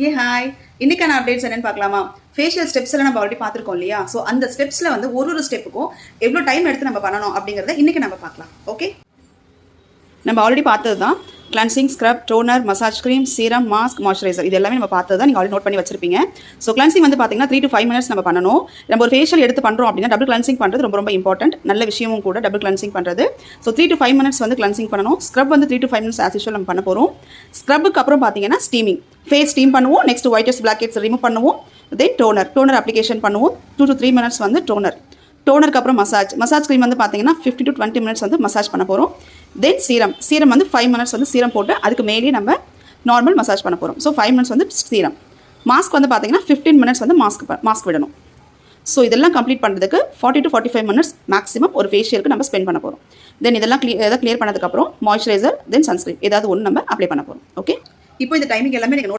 ஏ hi, இன்னைக்கான updates என்னன்னு பார்க்கலாமா? ஃபேஷியல் ஸ்டெப்ஸ் எல்லாம் நம்ம ஆல்ரெடி பார்த்துருக்கோம் இல்லையா? ஸோ அந்த ஸ்டெப்ஸில் வந்து ஒரு ஸ்டெப்புக்கும் எவ்வளோ டைம் எடுத்து நம்ம பண்ணணும் அப்படிங்கிறத இன்னைக்கு நம்ம பார்க்கலாம். ஓகே, நம்ம ஆல்ரெடி பார்த்தது தான் cleansing, scrub, toner, massage cream, serum, mask, moisturiser. இது எல்லாமே நம்ம பார்த்தது தான். நீங்கள் ஆல்ரெடி நோட் பண்ணி வச்சிருப்பீங்க. ஸோ கிளன்சிங் வந்து பார்த்தீங்கன்னா 3 to 5 minutes நம்ம பண்ணணும். நம்ம ஒரு ஃபேஷியல் எடுத்து பண்ணுறோம் அப்படின்னா டபுள் கிளன்சிங் பண்ணுறது ரொம்ப இம்பார்ட்டன்ட். நல்ல விஷயமும் கூட டபுள் கிளன்சிங் பண்ணுறது. ஸோ 3 to 5 minutes வந்து கிளன்சிங் பண்ணணும். ஸ்க்ரப் வந்து 3 to 5 minutes ஆஸ் யூஷுவல் நம்ம பண்ண போகிறோம். ஸ்க்ரப்புக்கு அப்புறம் பார்த்தீங்கன்னா ஸ்டீமிங், ஃபேஸ் ஸ்டீம் பண்ணுவோம். Next white heads, black heads remove பண்ணுவோம். தென் டோனர் அப்ளிகேஷன் பண்ணுவோம். 2 to 3 minutes வந்து டோனருக்கு அப்புறம் மசாஜ் க்ரீம் வந்து பார்த்தீங்கன்னா 15 to 20 minutes வந்து மசாஜ் பண்ண போகிறோம். தென் சீரம் வந்து 5 minutes வந்து சீரம் போட்டு அதுக்கு மேலேயே நம்ம நார்மல் மசாஜ் பண்ண போகிறோம். ஸோ 5 minutes வந்து சீரம். மாஸ்க் வந்து பார்த்தீங்கன்னா 15 minutes வந்து மாஸ்க் விடணும். ஸோ இதெல்லாம் கம்ப்ளீட் பண்ணுறதுக்கு 40 to 45 minutes மேக்ஸிமம் ஒரு ஃபேஷியலுக்கு நம்ம ஸ்பெண்ட் பண்ண போகிறோம். தென் இதெல்லாம் கிளியர் பண்ணதுக்கப்புறம் மாய்ஸ்சரைசர், தென் சன்ஸ்க்ரீன் ஏதாவது ஒன்று நம்ம அப்ளை பண்ண போகிறோம். ஓகே, இப்போ இந்த டைமிங் எல்லாமே நீங்கள்